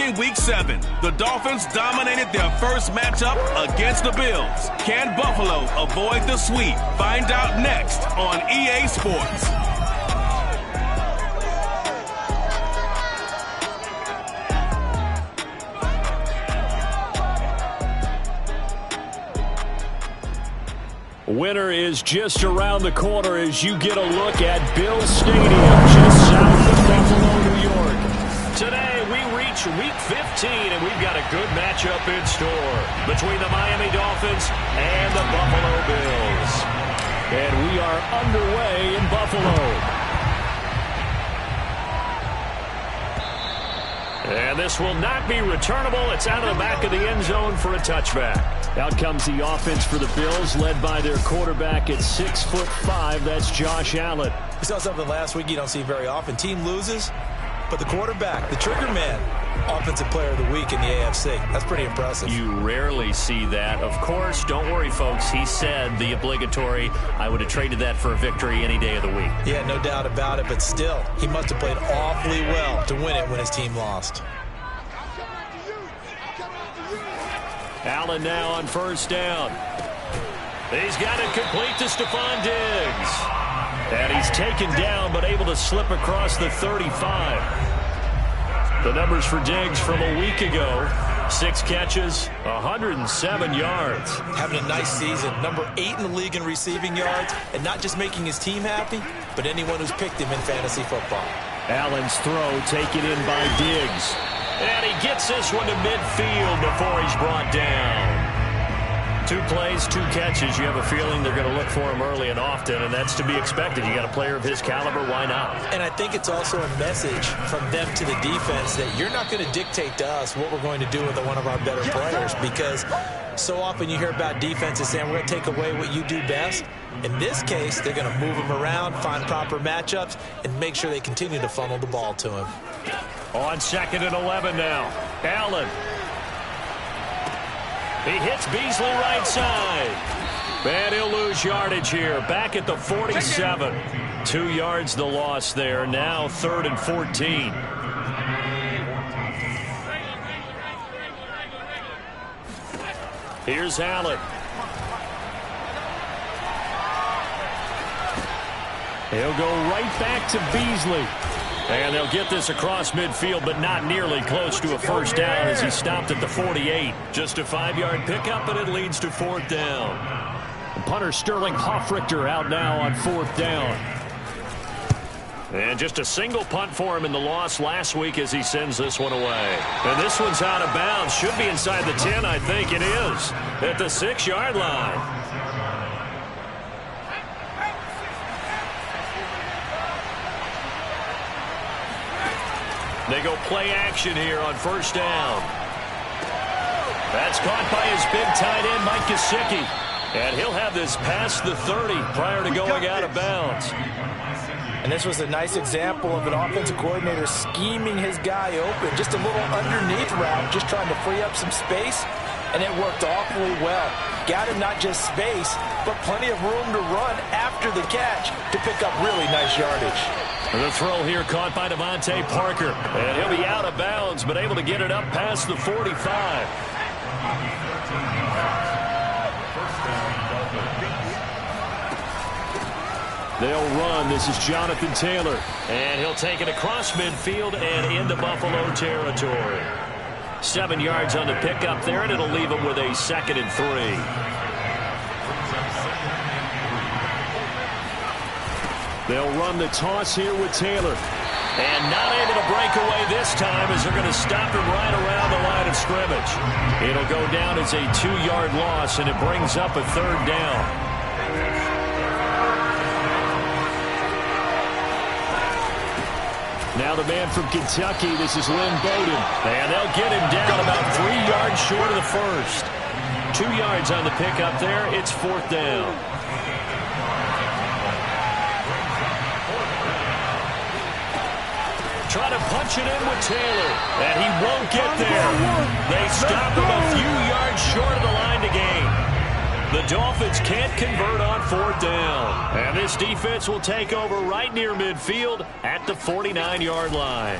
Entering Week 7, the Dolphins dominated their first matchup against the Bills. Can Buffalo avoid the sweep? Find out next on EA Sports. Winter is just around the corner as you get a look at Bills Stadium, just south of Buffalo, New York. Today, we reach Week 15, and we've got a good matchup in store between the Miami Dolphins and the Buffalo Bills. And we are underway in Buffalo. And this will not be returnable. It's out of the back of the end zone for a touchback. Out comes the offense for the Bills, led by their quarterback at 6'5". That's Josh Allen. We saw something last week you don't see very often. Team loses, but the quarterback, the trigger man, offensive player of the week in the AFC. That's pretty impressive. You rarely see that. Of course, don't worry, folks. He said the obligatory, I would have traded that for a victory any day of the week. Yeah, no doubt about it, but still, he must have played awfully well to win it when his team lost. Allen now on first down. He's got it complete to Stephon Diggs. And he's taken down, but able to slip across the 35. The numbers for Diggs from a week ago: 6 catches, 107 yards. Having a nice season. Number 8 in the league in receiving yards, and not just making his team happy, but anyone who's picked him in fantasy football. Allen's throw taken in by Diggs. And he gets this one to midfield before he's brought down. 2 plays, 2 catches. You have a feeling they're going to look for him early and often, and that's to be expected. You got a player of his caliber, why not? And I think it's also a message from them to the defense that you're not going to dictate to us what we're going to do with one of our better players, because so often you hear about defenses saying we're going to take away what you do best. In this case, they're going to move him around, find proper matchups, and make sure they continue to funnel the ball to him. On 2nd and 11 now. Allen. He hits Beasley right side. And he'll lose yardage here. Back at the 47. 2 yards the loss there. Now 3rd and 14. Here's Allen. He'll go right back to Beasley. And they'll get this across midfield, but not nearly close to a first down as he stopped at the 48. Just a 5-yard pickup, and it leads to 4th down. And punter Sterling Hoffrichter out now on 4th down. And just a single punt for him in the loss last week as he sends this one away. And this one's out of bounds. Should be inside the 10, I think it is. At the 6-yard line. They go play action here on first down. That's caught by his big tight end, Mike Gesicki. And he'll have this past the 30 prior to going out of bounds. And this was a nice example of an offensive coordinator scheming his guy open. Just a little underneath route, just trying to free up some space. And it worked awfully well. Got him not just space, but plenty of room to run after the catch to pick up really nice yardage. The throw here caught by Devontae Parker. And he'll be out of bounds, but able to get it up past the 45. They'll run. This is Jonathan Taylor. And he'll take it across midfield and into Buffalo territory. 7 yards on the pickup there, and it'll leave him with a 2nd and 3. They'll run the toss here with Taylor. And not able to break away this time as they're going to stop him right around the line of scrimmage. It'll go down as a 2-yard loss, and it brings up a 3rd down. Now the man from Kentucky, this is Lynn Bowden. And they'll get him down about 3 yards short of the first. 2 yards on the pickup there. It's 4th down. Trying to punch it in with Taylor. And he won't get there. They stop him a few yards short of the line to gain. The Dolphins can't convert on 4th down. And this defense will take over right near midfield at the 49-yard line.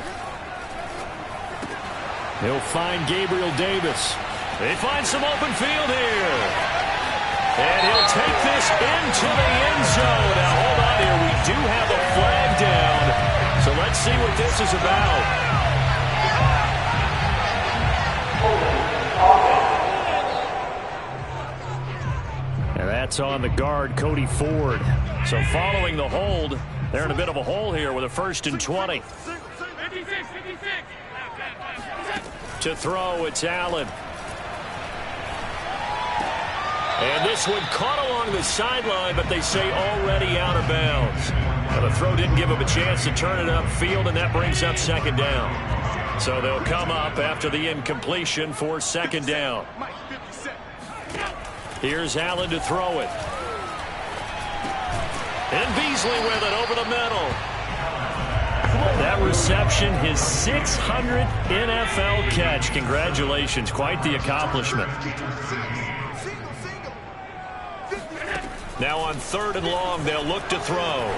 He'll find Gabriel Davis. They find some open field here. And he'll take this into the end zone. Now, hold on here. We do have a flag down. So let's see what this is about. And that's on the guard, Cody Ford. So following the hold, they're in a bit of a hole here with a 1st and 20. To throw, it's Allen. And this one caught along the sideline, but they say already out of bounds. Well, the throw didn't give him a chance to turn it upfield, and that brings up 2nd down. So they'll come up after the incompletion for 2nd down. Here's Allen to throw it. And Beasley with it over the middle. That reception, his 600th NFL catch. Congratulations. Quite the accomplishment. Now on 3rd and long, they'll look to throw.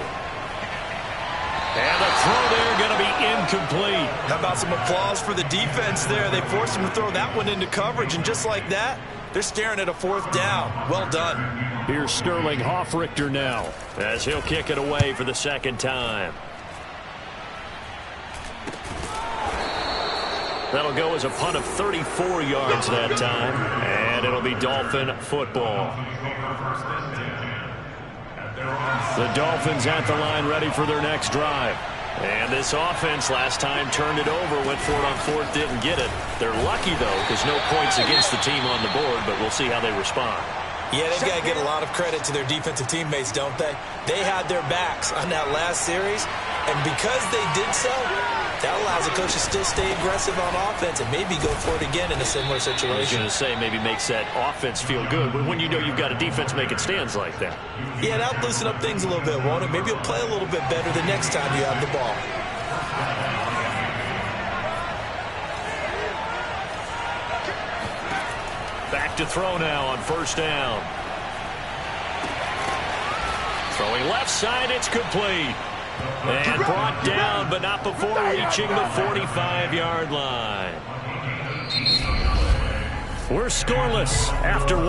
And the throw there going to be incomplete. How about some applause for the defense there? They forced him to throw that one into coverage, and just like that, they're staring at a 4th down. Well done. Here's Sterling Hoffrichter now, as he'll kick it away for the 2nd time. That'll go as a punt of 34 yards that time, and it'll be Dolphin football. The Dolphins at the line, ready for their next drive. And this offense last time turned it over, went for it on 4th, didn't get it. They're lucky, though, because no points against the team on the board, but we'll see how they respond. Yeah, they've got to get a lot of credit to their defensive teammates, don't they? They had their backs on that last series, and because they did so, that allows the coach to still stay aggressive on offense and maybe go for it again in a similar situation. I was going to say maybe makes that offense feel good, but when you know you've got a defense making stands like that. Yeah, that'll loosen up things a little bit, won't it? Maybe you'll play a little bit better the next time you have the ball. Back to throw now on 1st down. Throwing left side, it's complete. And brought down, but not before reaching the 45-yard line. We're scoreless after 1.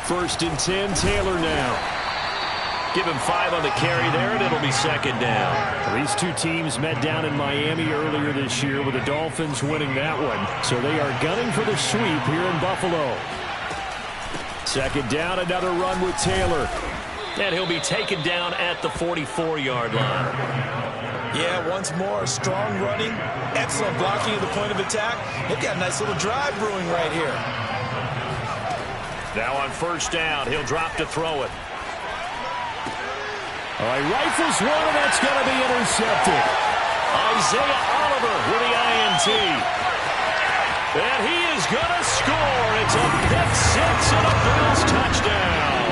First and 10, Taylor now. Give him 5 on the carry there, and it'll be 2nd down. These two teams met down in Miami earlier this year with the Dolphins winning that one. So they are gunning for the sweep here in Buffalo. 2nd down, another run with Taylor. And he'll be taken down at the 44-yard line. Yeah, once more, strong running, excellent blocking at the point of attack. They've got a nice little drive brewing right here. Now on 1st down, he'll drop to throw it. All right, rifles one, and that's going to be intercepted. Isaiah Oliver with the INT. And he is going to score. It's a pick 6 and a Bills touchdown.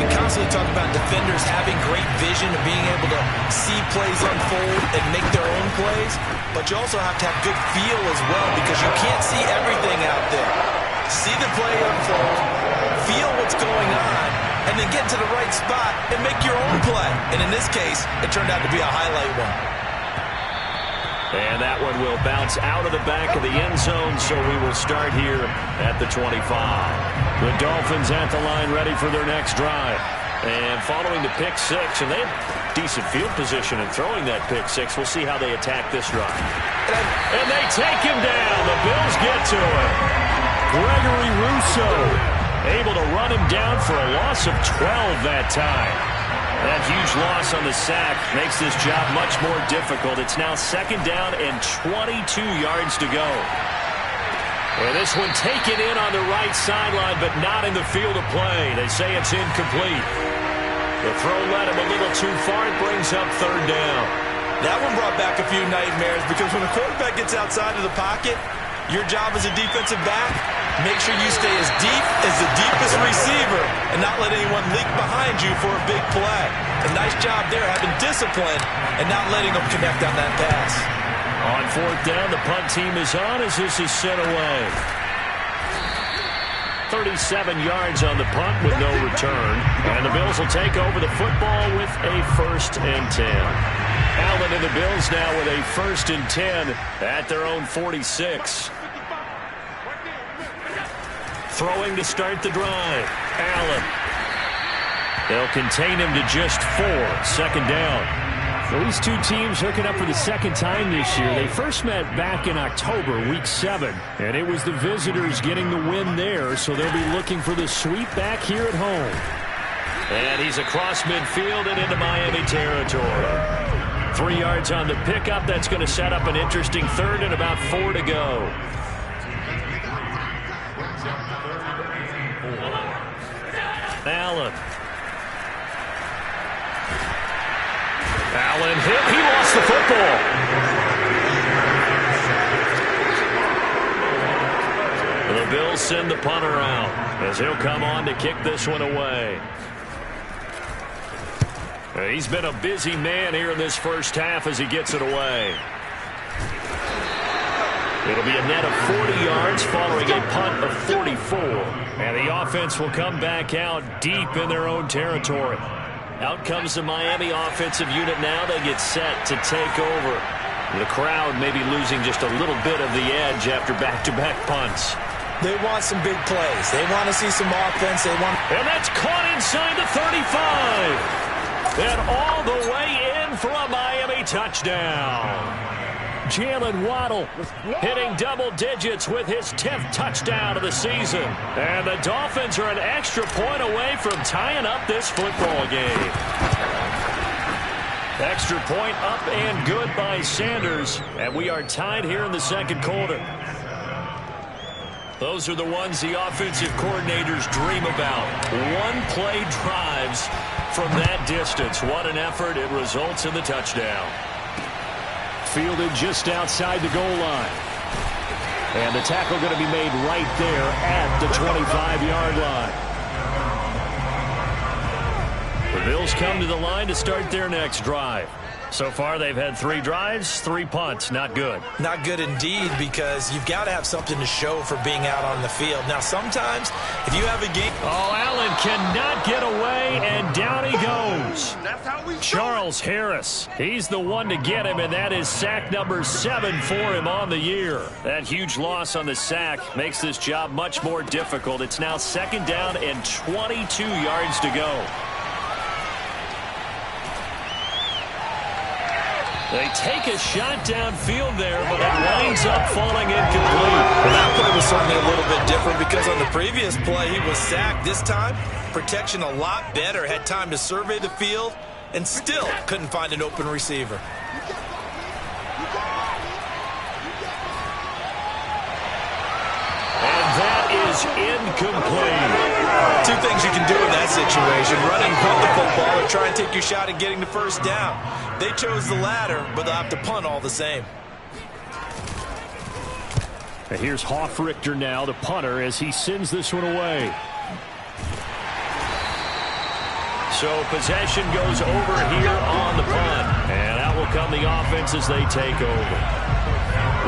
We constantly talk about defenders having great vision and being able to see plays unfold and make their own plays, but you also have to have good feel as well because you can't see everything out there. See the play unfold, feel what's going on, and then get to the right spot and make your own play. And in this case, it turned out to be a highlight one. And that one will bounce out of the back of the end zone, so we will start here at the 25. The Dolphins at the line, ready for their next drive. And following the pick 6, and they have decent field position in throwing that pick 6. We'll see how they attack this drive. And they take him down. The Bills get to it. Gregory Rousseau able to run him down for a loss of 12 that time. That huge loss on the sack makes this job much more difficult. It's now 2nd down and 22 yards to go. And this one taken in on the right sideline, but not in the field of play. They say it's incomplete. The throw led him a little too far. It brings up 3rd down. That one brought back a few nightmares because when the quarterback gets outside of the pocket, your job as a defensive back, make sure you stay as deep as the deepest receiver and not let anyone leak behind you for a big play. A nice job there having discipline and not letting them connect on that pass. On 4th down, the punt team is on as this is sent away. 37 yards on the punt with no return. And the Bills will take over the football with a 1st and 10. Allen and the Bills now with a 1st and 10 at their own 46. Throwing to start the drive. Allen. They'll contain him to just 4. 2nd down. Well, these two teams hooking up for the 2nd time this year. They first met back in October, Week 7, and it was the visitors getting the win there, so they'll be looking for the sweep back here at home. And he's across midfield and into Miami territory. 3 yards on the pickup. That's going to set up an interesting 3rd and about 4 to go. Allen. Allen hit. He lost the football. The Bills send the punter out as he'll come on to kick this one away. He's been a busy man here in this first half as he gets it away. It'll be a net of 40 yards following a punt of 44. And the offense will come back out deep in their own territory. Out comes the Miami offensive unit now. They get set to take over. The crowd may be losing just a little bit of the edge after back-to-back punts. They want some big plays. They want to see some offense. And that's caught inside the 35. And all the way in for a Miami touchdown. Jalen Waddle hitting double digits with his 10th touchdown of the season. And the Dolphins are an extra point away from tying up this football game. Extra point up and good by Sanders. And we are tied here in the 2nd quarter. Those are the ones the offensive coordinators dream about. One-play drives from that distance. What an effort. It results in the touchdown. Fielded just outside the goal line. And the tackle going to be made right there at the 25-yard line. The Bills come to the line to start their next drive. So far, they've had 3 drives, 3 punts. Not good. Not good indeed, because you've got to have something to show for being out on the field. Now, sometimes, if you have a game... Oh, Allen cannot get away, and down he goes. Charles Harris. He's the one to get him, and that is sack number 7 for him on the year. That huge loss on the sack makes this job much more difficult. It's now 2nd down and 22 yards to go. They take a shot downfield there, but it winds up falling incomplete. Well, that play was certainly a little bit different because on the previous play, he was sacked. This time, protection a lot better. Had time to survey the field and still couldn't find an open receiver. And that is incomplete. 2 things you can do in that situation: run and punt the football, or try and take your shot at getting the 1st down. They chose the latter, but they'll have to punt all the same. And here's Hoffrichter now, the punter, as he sends this one away. So possession goes over here on the punt. And out will come the offense as they take over.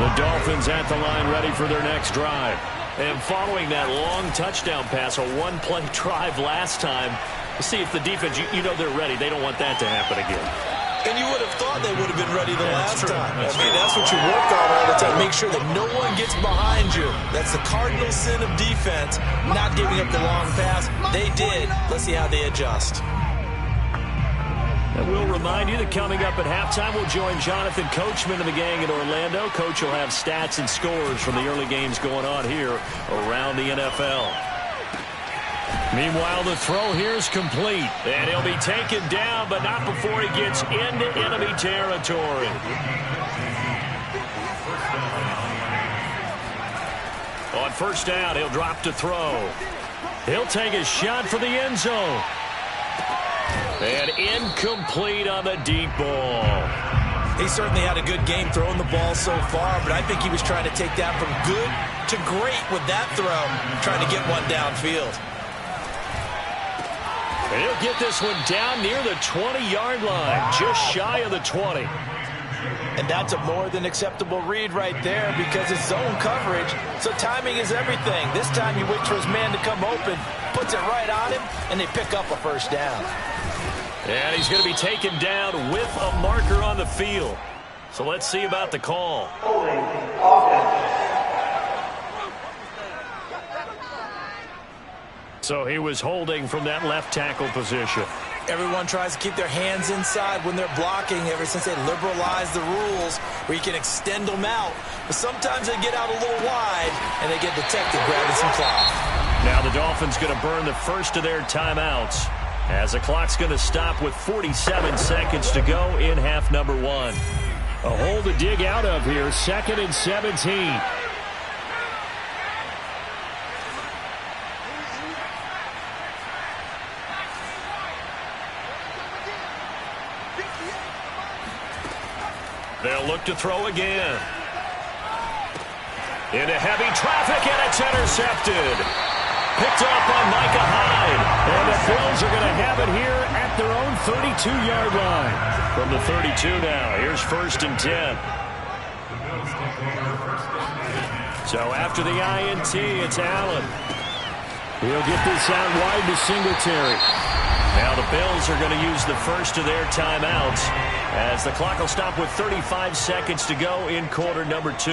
The Dolphins at the line ready for their next drive. And following that long touchdown pass, a 1-play drive last time, see if the defense, you know they're ready. They don't want that to happen again. And you would have thought they would have been ready the last time. That's what you work on all the time. Make sure that no one gets behind you. That's the cardinal sin of defense, not giving up the long pass. They did. Let's see how they adjust. And we'll remind you that coming up at halftime, we'll join Jonathan Coachman and the gang in Orlando. Coach will have stats and scores from the early games going on here around the NFL. Meanwhile, the throw here is complete. And he'll be taken down, but not before he gets into enemy territory. On 1st down, he'll drop to throw. He'll take a shot for the end zone. And incomplete on the deep ball. He certainly had a good game throwing the ball so far, but I think he was trying to take that from good to great with that throw, trying to get one downfield. And he'll get this one down near the 20-yard line, just shy of the 20. And that's a more than acceptable read right there because it's zone coverage, so timing is everything. This time he waits for his man to come open, puts it right on him, and they pick up a first down. And he's going to be taken down with a marker on the field. So let's see about the call. So he was holding from that left tackle position. Everyone tries to keep their hands inside when they're blocking ever since they liberalized the rules where you can extend them out. But sometimes they get out a little wide and they get detected grabbing some cloth. Now the Dolphins going to burn the first of their timeouts as the clock's going to stop with 47 seconds to go in half number one. A hole to dig out of here, 2nd and 17. They'll look to throw again. Into heavy traffic, and it's intercepted. Picked up on Micah Hyde. And the Bills are going to have it here at their own 32-yard line. From the 32 now, here's 1st and 10. So after the INT, it's Allen. He'll get this out wide to Singletary. Now the Bills are going to use the first of their timeouts as the clock will stop with 35 seconds to go in quarter number 2.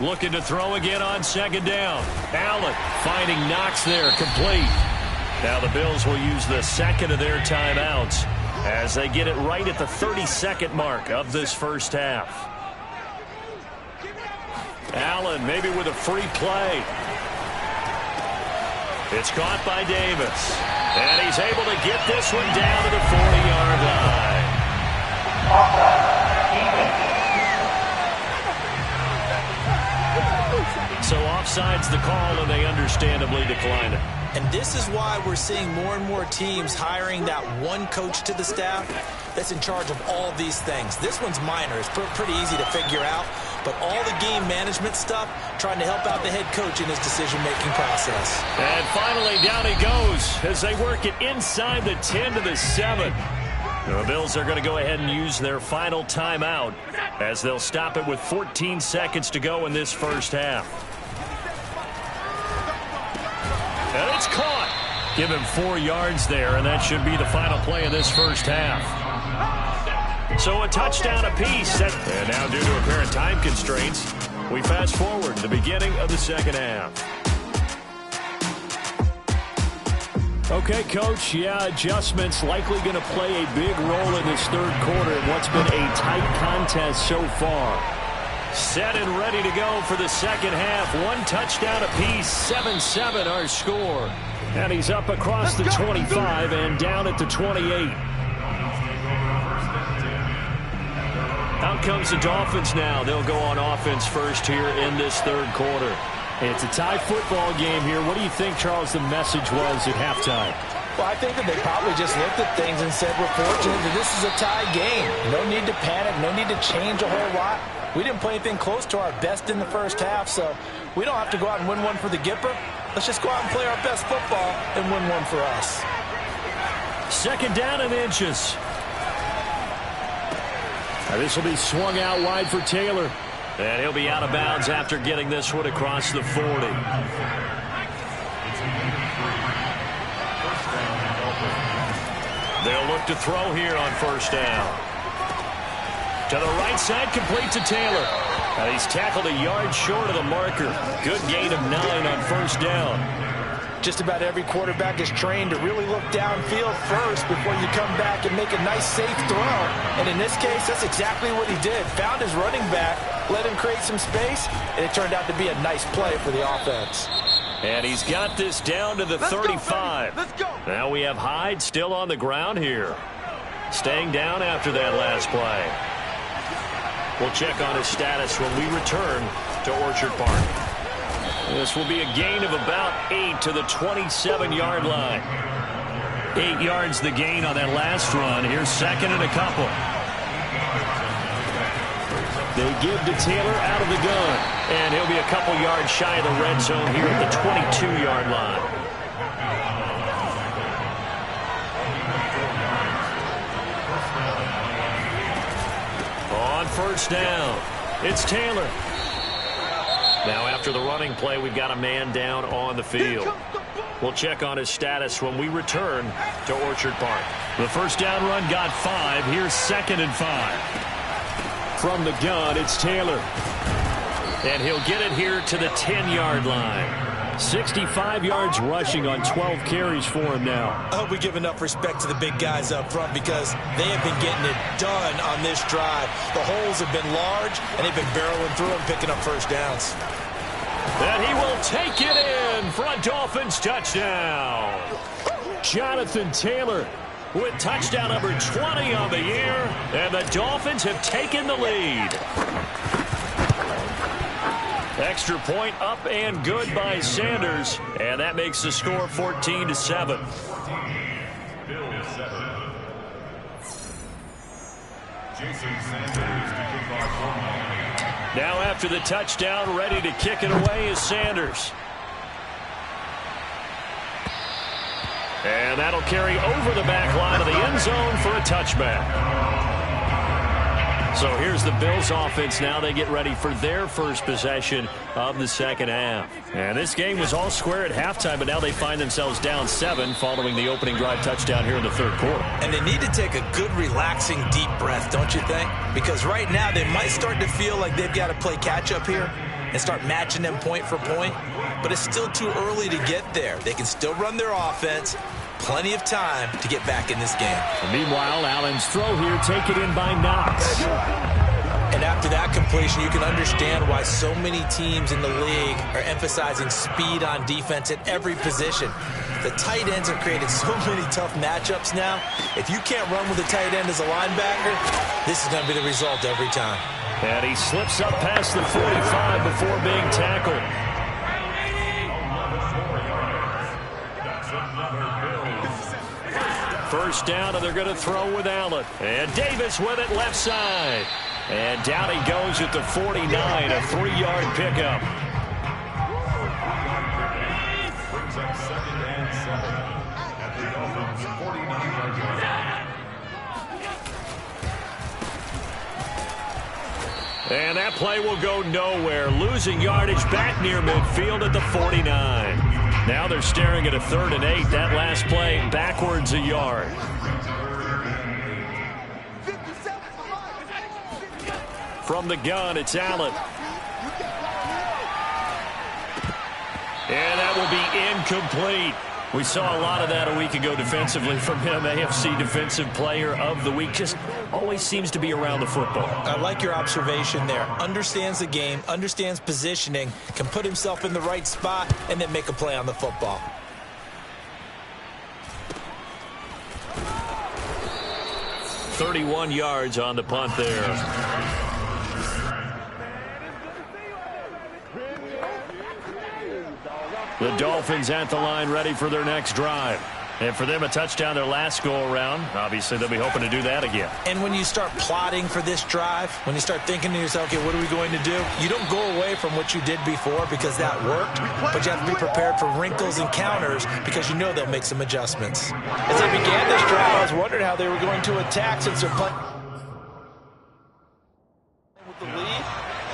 Looking to throw again on 2nd down. Allen finding Knox there, complete. Now the Bills will use the 2nd of their timeouts as they get it right at the 30-second mark of this first half. Allen maybe with a free play. It's caught by Davis. And he's able to get this one down to the 40-yard line. So offside's the call, and they understandably decline it. And this is why we're seeing more and more teams hiring that one coach to the staff that's in charge of all these things. This one's minor. It's pretty easy to figure out. But all the game management stuff, trying to help out the head coach in his decision-making process. And finally, down he goes as they work it inside the 10 to the 7. The Bills are going to go ahead and use their final timeout as they'll stop it with 14 seconds to go in this first half. And it's caught. Give him 4 yards there, and that should be the final play of this first half. So a touchdown apiece. And now due to apparent time constraints, we fast forward to the beginning of the second half. Okay, Coach, adjustments likely going to play a big role in this third quarter in what's been a tight contest so far. Set and ready to go for the second half. 1 touchdown apiece, 7-7 our score. And he's up across the 25 and down at the 28. Out comes the Dolphins now. They'll go on offense first here in this third quarter. It's a tie football game here. What do you think, Charles, the message was at halftime? Well, I think that they probably just looked at things and said, we're fortunate that this is a tie game. No need to panic. No need to change a whole lot. We didn't play anything close to our best in the first half, so we don't have to go out and win one for the Gipper. Let's just go out and play our best football and win one for us. 2nd down and inches. Now this will be swung out wide for Taylor. And he'll be out of bounds after getting this one across the 40. They'll look to throw here on 1st down. To the right side, complete to Taylor. And he's tackled a yard short of the marker. Good gain of 9 on 1st down. Just about every quarterback is trained to really look downfield first before you come back and make a nice, safe throw. And in this case, that's exactly what he did. Found his running back, let him create some space, and it turned out to be a nice play for the offense. And he's got this down to the 35. Let's go. Now we have Hyde still on the ground here. Staying down after that last play. We'll check on his status when we return to Orchard Park. This will be a gain of about 8 to the 27-yard line. 8 yards the gain on that last run. Here's 2nd and a couple. They give to Taylor out of the gun. And he'll be a couple yards shy of the red zone here at the 22-yard line. first down. It's Taylor. Now after the running play, we've got a man down on the field. We'll check on his status when we return to Orchard Park. The first down run got 5. Here's 2nd and 5. From the gun, it's Taylor. And he'll get it here to the 10-yard line. 65 yards rushing on 12 carries for him now. I hope we give enough respect to the big guys up front because they have been getting it done on this drive. The holes have been large, and they've been barreling through them, picking up first downs. And he will take it in for a Dolphins touchdown. Jonathan Taylor with touchdown number 20 on the year, and the Dolphins have taken the lead. Extra point up and good by Sanders, and that makes the score 14-7. Now after the touchdown, ready to kick it away is Sanders. And that'll carry over the back line of the end zone for a touchback. So here's the Bills offense now. They get ready for their first possession of the second half. And this game was all square at halftime, but now they find themselves down 7 following the opening drive touchdown here in the third quarter. And they need to take a good, relaxing, deep breath, don't you think? Because right now they might start to feel like they've got to play catch-up here and start matching them point for point. But it's still too early to get there. They can still run their offense. Plenty of time to get back in this game. Meanwhile, Allen's throw here taken in by Knox. And after that completion, you can understand why so many teams in the league are emphasizing speed on defense at every position. The tight ends have created so many tough matchups now. If you can't run with a tight end as a linebacker, this is going to be the result every time. And he slips up past the 45 before being tackled. First down, and they're going to throw with Allen. And Davis with it left side. And down he goes at the 49, a 3-yard pickup. And that play will go nowhere. Losing yardage back near midfield at the 49. Now they're staring at a 3rd and 8. That last play backwards a yard. From the gun, it's Allen. And that will be incomplete. We saw a lot of that a week ago defensively from him. AFC Defensive Player of the Week. Just always seems to be around the football. I like your observation there. Understands the game, understands positioning, can put himself in the right spot, and then make a play on the football. "31 yards on the punt there. The Dolphins at the line ready for their next drive. And for them, a touchdown their last go-around. Obviously, they'll be hoping to do that again. And when you start plotting for this drive, when you start thinking to yourself, okay, what are we going to do? You don't go away from what you did before because that worked, but you have to be prepared for wrinkles and counters because you know they'll make some adjustments. As they began this drive, I was wondering how they were going to attack since they're playing with the lead.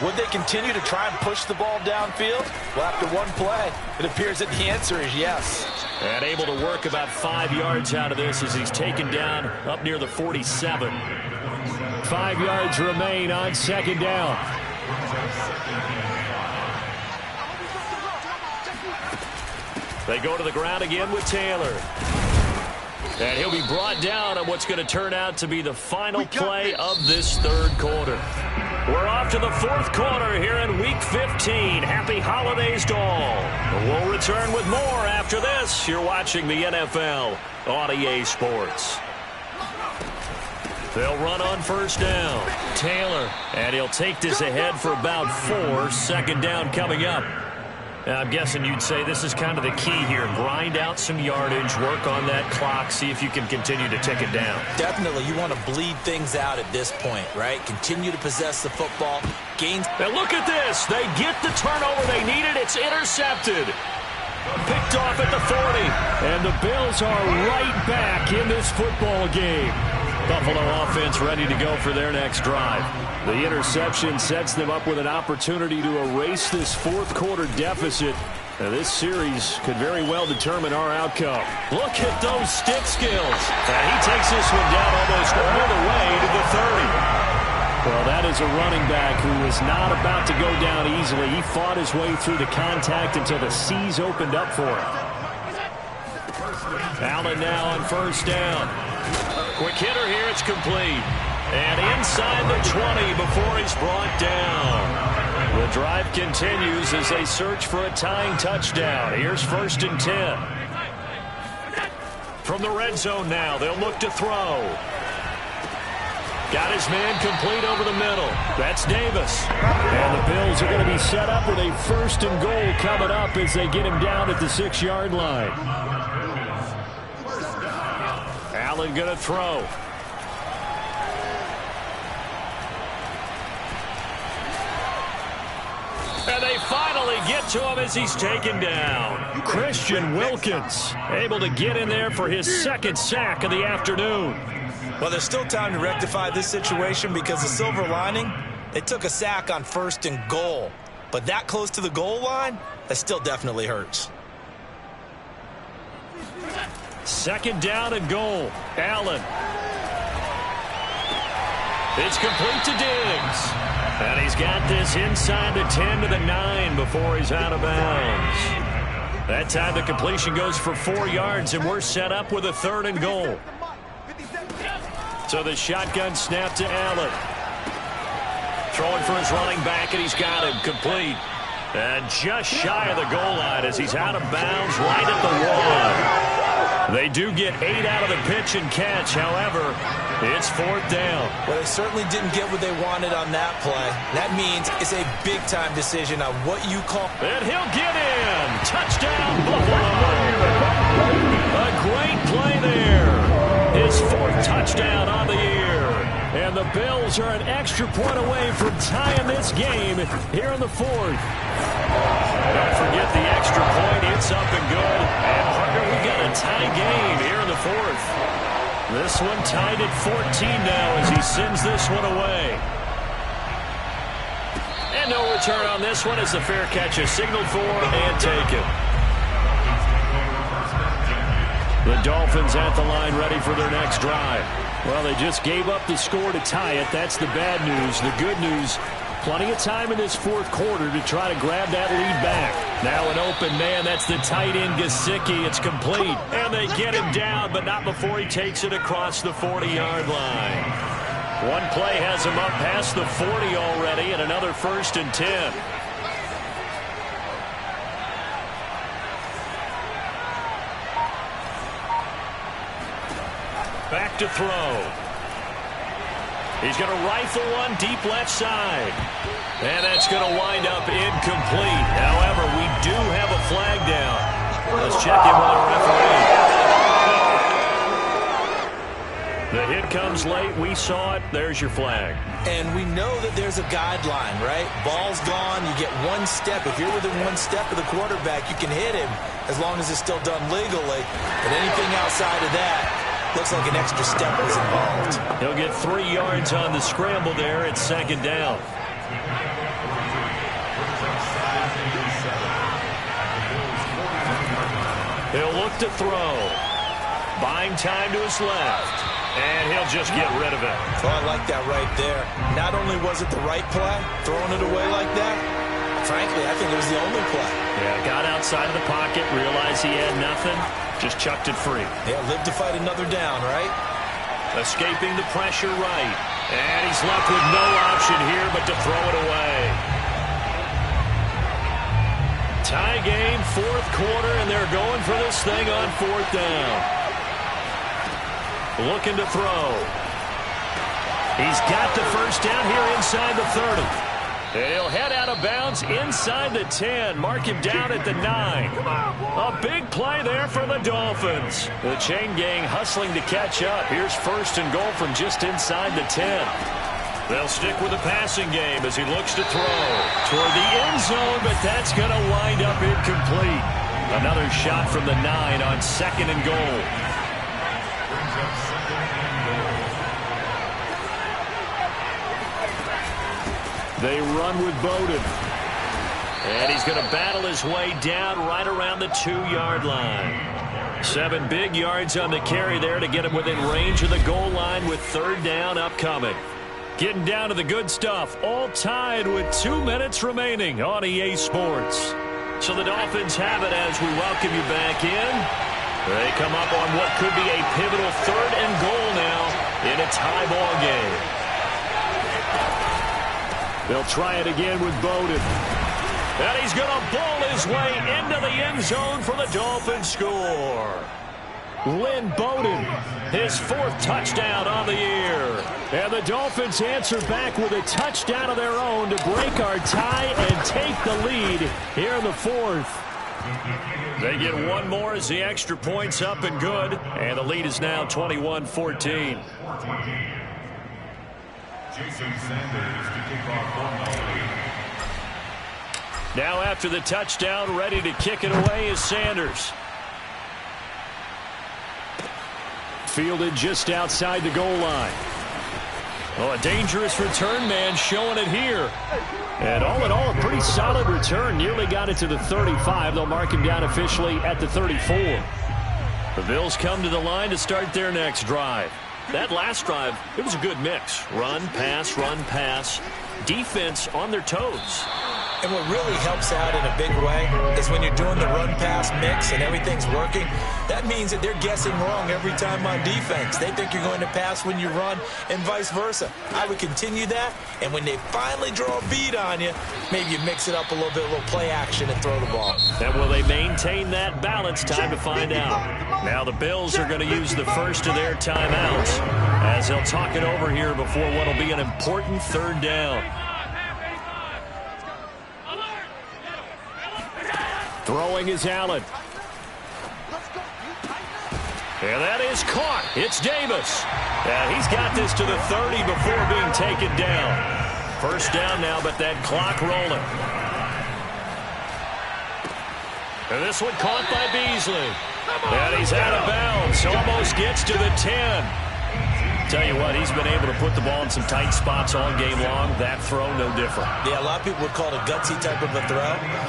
Would they continue to try and push the ball downfield? Well, after one play, it appears that the answer is yes. And able to work about 5 yards out of this as he's taken down up near the 47. 5 yards remain on second down. They go to the ground again with Taylor. And he'll be brought down on what's going to turn out to be the final play of this third quarter. We're off to the fourth quarter here in Week 15. Happy holidays to all. We'll return with more after this. You're watching the NFL on EA Sports. They'll run on first down. Taylor, and he'll take this ahead for about 4. Second down coming up. I'm guessing you'd say this is kind of the key here. Grind out some yardage, work on that clock, see if you can continue to tick it down. Definitely. You want to bleed things out at this point, right? Continue to possess the football. Gains. And look at this. They get the turnover they needed. It's intercepted. Picked off at the 40. And the Bills are right back back in this football game. Buffalo offense ready to go for their next drive. The interception sets them up with an opportunity to erase this fourth quarter deficit. Now, this series could very well determine our outcome. Look at those stick skills. And he takes this one down almost all the way to the 30. Well, that is a running back who is not about to go down easily. He fought his way through the contact until the seas opened up for him. Allen now on first down. Quick hitter here, it's complete. And inside the 20 before he's brought down. The drive continues as they search for a tying touchdown. Here's 1st and 10. From the red zone now, they'll look to throw. Got his man complete over the middle. That's Davis. And the Bills are going to be set up with a 1st and goal coming up as they get him down at the 6-yard line. Allen going to throw. And they finally get to him as he's taken down. Christian Wilkins able to get in there for his 2nd sack of the afternoon. Well, there's still time to rectify this situation because the silver lining, they took a sack on 1st and goal. But that close to the goal line, that still definitely hurts. 2nd down and goal. Allen. It's complete to Diggs. And he's got this inside the 10 to the 9 before he's out of bounds. That time the completion goes for 4 yards, and we're set up with a 3rd and goal. So the shotgun snap to Allen. Throwing for his running back, and he's got him complete. And just shy of the goal line as he's out of bounds right at the 1. They do get 8 out of the pitch and catch. However, it's 4th down. Well, they certainly didn't get what they wanted on that play. That means it's a big-time decision on what you call. And he'll get in. Touchdown, Buffalo. A great play there. His 4th touchdown on the year. And the Bills are an extra point away from tying this game here in the 4th. Don't forget the extra point. It's up and good. And partner, we got a tie game here in the 4th. This one tied at 14 now as he sends this one away. And no return on this one as the fair catch is signaled for and taken. The Dolphins at the line ready for their next drive. Well, they just gave up the score to tie it. That's the bad news. The good news, plenty of time in this 4th quarter to try to grab that lead back. Now an open man. That's the tight end, Gesicki. It's complete. And they get him down, but not before he takes it across the 40-yard line. One play has him up past the 40 already, and another 1st and 10. Back to throw. He's going to rifle one deep left side. And that's going to wind up incomplete. However, we do have a flag down. Let's check in with the referee. The hit comes late. We saw it. There's your flag. And we know that there's a guideline, right? Ball's gone. You get 1 step. If you're within 1 step of the quarterback, you can hit him as long as it's still done legally. But anything outside of that, looks like an extra step was involved. He'll get 3 yards on the scramble there. It's 2nd down. He'll look to throw. Buying time to his left. And he'll just get rid of it. Oh, I like that right there. Not only was it the right play, throwing it away like that, frankly, I think it was the only play. Yeah, got outside of the pocket, realized he had nothing, just chucked it free. Yeah, live to fight another down, right? Escaping the pressure right. And he's left with no option here but to throw it away. Tie game, 4th quarter, and they're going for this thing on 4th down. Looking to throw. He's got the 1st down here inside the 30. And he'll head out of bounds inside the 10. Mark him down at the 9. A big play there for the Dolphins. The chain gang hustling to catch up. Here's 1st and goal from just inside the 10. They'll stick with the passing game as he looks to throw toward the end zone, but that's going to wind up incomplete. Another shot from the 9 on 2nd and goal. They run with Bowden. And he's going to battle his way down right around the 2-yard line. 7 big yards on the carry there to get him within range of the goal line with 3rd down upcoming. Getting down to the good stuff, all tied with 2 minutes remaining on EA Sports. So the Dolphins have it as we welcome you back in. They come up on what could be a pivotal 3rd and goal now in a tie ball game. They'll try it again with Bowden. And he's going to bowl his way into the end zone for the Dolphins score. Lynn Bowden, his 4th touchdown on the year. And the Dolphins answer back with a touchdown of their own to break our tie and take the lead here in the 4th. They get one more as the extra point's up and good. And the lead is now 21-14. Jason Sanders to kick off. Now after the touchdown, ready to kick it away is Sanders. Fielded just outside the goal line. Oh, a dangerous return man showing it here. And all in all, a pretty solid return. Nearly got it to the 35. They'll mark him down officially at the 34. The Bills come to the line to start their next drive. That last drive, it was a good mix. Run, pass, defense on their toes. And what really helps out in a big way is when you're doing the run-pass mix and everything's working, that means that they're guessing wrong every time on defense. They think you're going to pass when you run and vice versa. I would continue that, and when they finally draw a bead on you, maybe you mix it up a little bit, a little play action and throw the ball. And will they maintain that balance? Time to find out. Now the Bills are going to use the first of their timeouts as they'll talk it over here before what will be an important 3rd down. Throwing is Allen. And that is caught. It's Davis. And he's got this to the 30 before being taken down. 1st down now, but that clock rolling. And this one caught by Beasley. And he's out of bounds. Almost gets to the 10. Tell you what, he's been able to put the ball in some tight spots all game long. That throw, no different. Yeah, a lot of people would call it a gutsy type of a throw.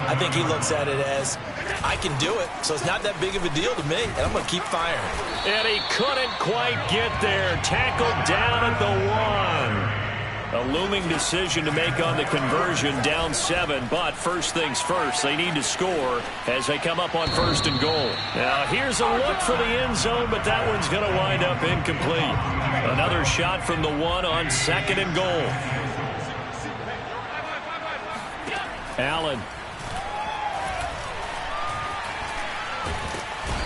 I think he looks at it as, I can do it, so it's not that big of a deal to me, and I'm going to keep firing. And he couldn't quite get there. Tackled down at the 1. A looming decision to make on the conversion, down 7. But first things first, they need to score as they come up on 1st and goal. Now here's a look for the end zone, but that one's going to wind up incomplete. Another shot from the 1 on 2nd and goal. Allen.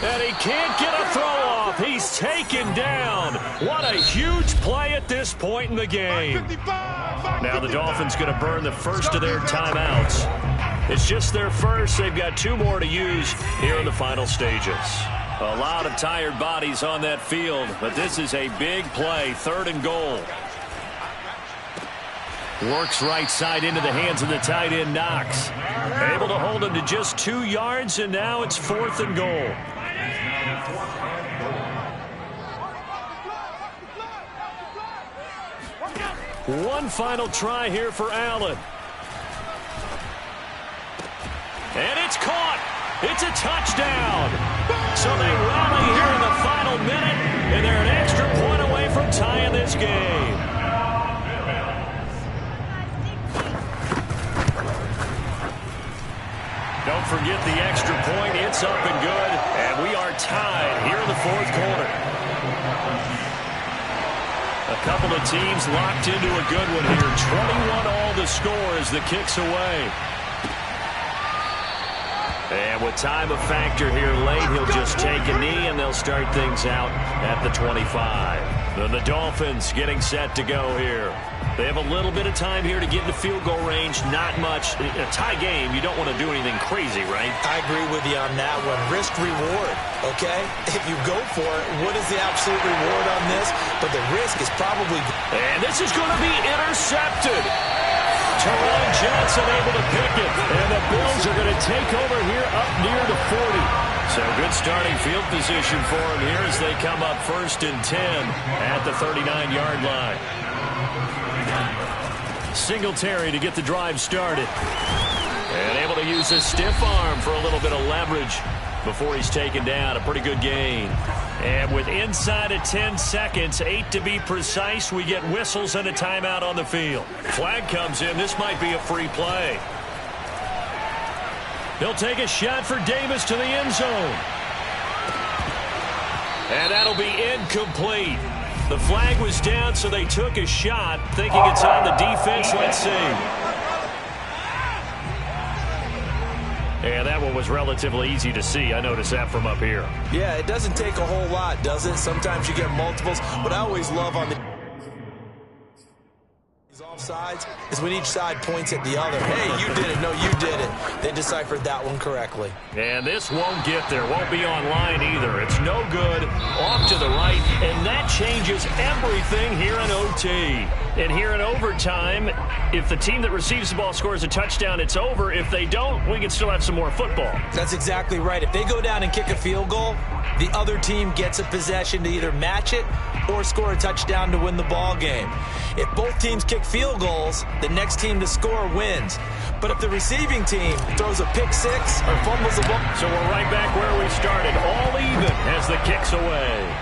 And he can't get a throw off. He's taken down. What a huge play at this point in the game. Now the Dolphins going to burn the first of their timeouts. It's just their first. They've got 2 more to use here in the final stages. A lot of tired bodies on that field, but this is a big play. 3rd and goal. Works right side into the hands of the tight end, Knox. Able to hold him to just 2 yards, and now it's 4th and goal. One final try here for Allen. And it's caught. It's a touchdown. So they rally here in the final minute, and they're an extra point away from tying this game. Don't forget the extra point. It's up and good, and we are tied here in the 4th quarter. A couple of teams locked into a good one here. 21 all the score as the kick's away. And with time a factor here late, he'll just take a knee, and they'll start things out at the 25. Then the Dolphins getting set to go here. They have a little bit of time here to get in the field goal range. Not much. In a tie game, you don't want to do anything crazy, right? I agree with you on that one. Risk reward, okay? If you go for it, what is the absolute reward on this? But the risk is probably... And this is going to be intercepted. Teron Johnson able to pick it. And the Bills are going to take over here up near the 40. So good starting field position for them here as they come up 1st and 10 at the 39-yard line. Singletary to get the drive started. And able to use his stiff arm for a little bit of leverage before he's taken down. A pretty good gain. And with inside of 10 seconds, 8 to be precise, we get whistles and a timeout on the field. Flag comes in. This might be a free play. He'll take a shot for Davis to the end zone. And that'll be incomplete. The flag was down, so they took a shot, thinking it's on the defense. Let's see. And that one was relatively easy to see. I noticed that from up here. Yeah, it doesn't take a whole lot, does it? Sometimes you get multiples. What I always love on the offsides is when each side points at the other. Hey, you did it. No, you did it. They deciphered that one correctly. And this won't get there. Won't be online either. It's no good. Off to the right. And that changes everything here in OT. And here in overtime, if the team that receives the ball scores a touchdown, it's over. If they don't, we can still have some more football. That's exactly right. If they go down and kick a field goal, the other team gets a possession to either match it or score a touchdown to win the ball game. If both teams kick field goals, the next team to score wins. But if the receiving team throws a pick six or fumbles the ball... So we're right back where we started, all even as the kick's away.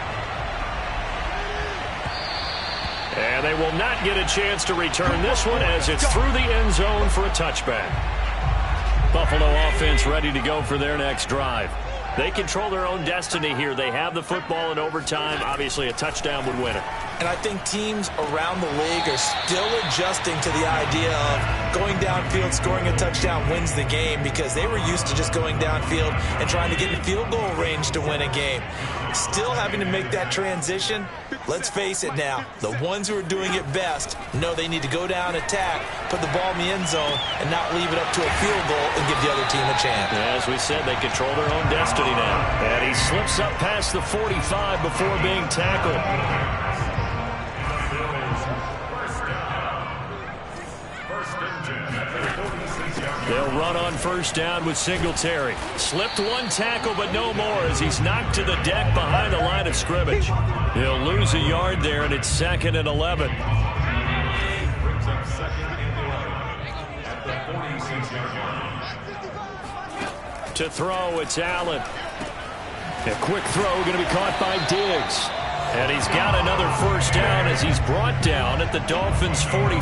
And they will not get a chance to return this one as it's through the end zone for a touchback. Buffalo offense ready to go for their next drive. They control their own destiny here. They have the football in overtime. Obviously, a touchdown would win it. And I think teams around the league are still adjusting to the idea of going downfield, scoring a touchdown wins the game, because they were used to just going downfield and trying to get in field goal range to win a game. Still having to make that transition. Let's face it now, the ones who are doing it best know they need to go down, attack, put the ball in the end zone, and not leave it up to a field goal and give the other team a chance. As we said, they control their own destiny now. And he slips up past the 45 before being tackled. They'll run on first down with Singletary. Slipped one tackle, but no more as he's knocked to the deck behind the line of scrimmage. He'll lose a yard there, and it's 2nd and 11. Brings up 2nd and 11 at the 46-yard line. To throw, it's Allen. A quick throw going to be caught by Diggs. And he's got another first down as he's brought down at the Dolphins' 43.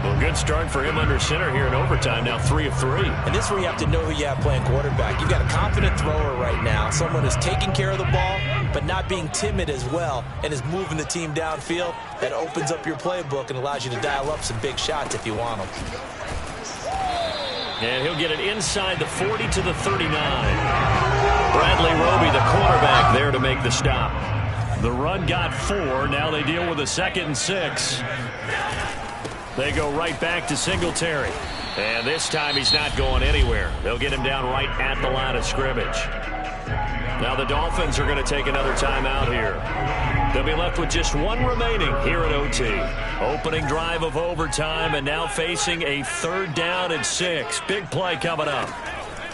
Well, good start for him under center here in overtime, now 3 of 3. And this is where you have to know who you have playing quarterback. You've got a confident thrower right now, someone who's taking care of the ball, but not being timid as well, and is moving the team downfield. That opens up your playbook and allows you to dial up some big shots if you want them. And he'll get it inside the 40 to the 39. Bradley Roby, the quarterback, there to make the stop. The run got 4. Now they deal with a 2nd and 6. They go right back to Singletary. And this time he's not going anywhere. They'll get him down right at the line of scrimmage. Now the Dolphins are going to take another timeout here. They'll be left with just one remaining here at OT. Opening drive of overtime, and now facing a 3rd down and 6. Big play coming up.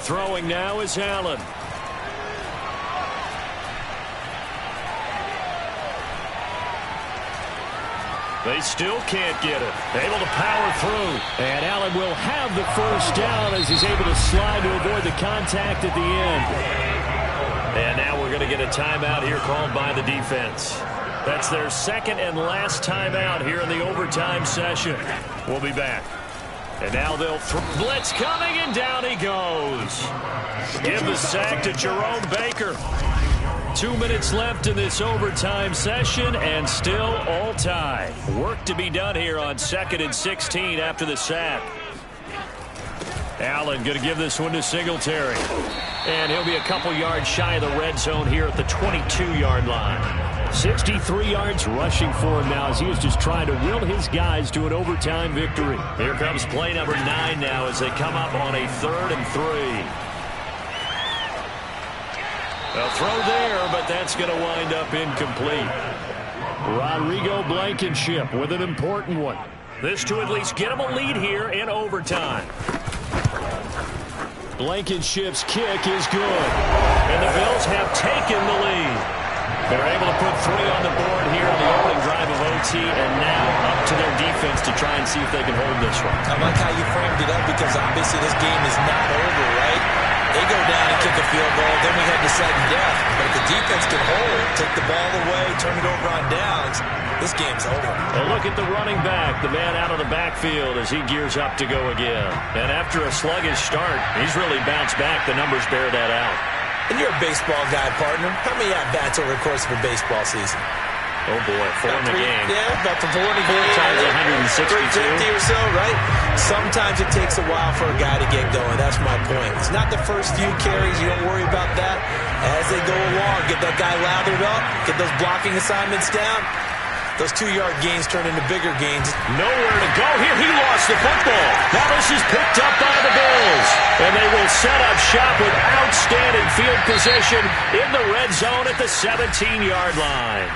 Throwing now is Allen. They still can't get it. Able to power through. And Allen will have the first down as he's able to slide to avoid the contact at the end. And now we're going to get a timeout here called by the defense. That's their 2nd and last timeout here in the overtime session. We'll be back. And now they'll blitz coming, and down he goes. Give the sack to Jerome Baker. 2 minutes left in this overtime session, and still all tied. Work to be done here on 2nd and 16 after the sack. Allen going to give this one to Singletary. And he'll be a couple yards shy of the red zone here at the 22-yard line. 63 yards rushing for him now as he is just trying to will his guys to an overtime victory. Here comes play number 9 now as they come up on a 3rd and 3. A throw there, but that's going to wind up incomplete. Rodrigo Blankenship with an important one. This to at least get him a lead here in overtime. Blankenship's kick is good. And the Bills have taken the lead. They're able to put 3 on the board here on the opening drive of OT, and now up to their defense to try and see if they can hold this one. I like how you framed it up because obviously this game is not over, right? They go down and kick a field goal, then we head to sudden death. But if the defense can hold, take the ball away, turn it over on downs, this game's over. A look at the running back, the man out of the backfield as he gears up to go again. And after a sluggish start, he's really bounced back. The numbers bear that out. And you're a baseball guy, partner. How many at-bats over the course of a baseball season? Oh, boy, 4 in the game. Yeah, about 4 in the game. 4 times 162. 350 or so, right? Sometimes it takes a while for a guy to get going. That's my point. It's not the first few carries. You don't worry about that. As they go along, get that guy lathered up, get those blocking assignments down. Those 2-yard gains turn into bigger gains. Nowhere to go here. He lost the football. Now this is picked up by the Bills. And they will set up shop with outstanding field position in the red zone at the 17-yard line.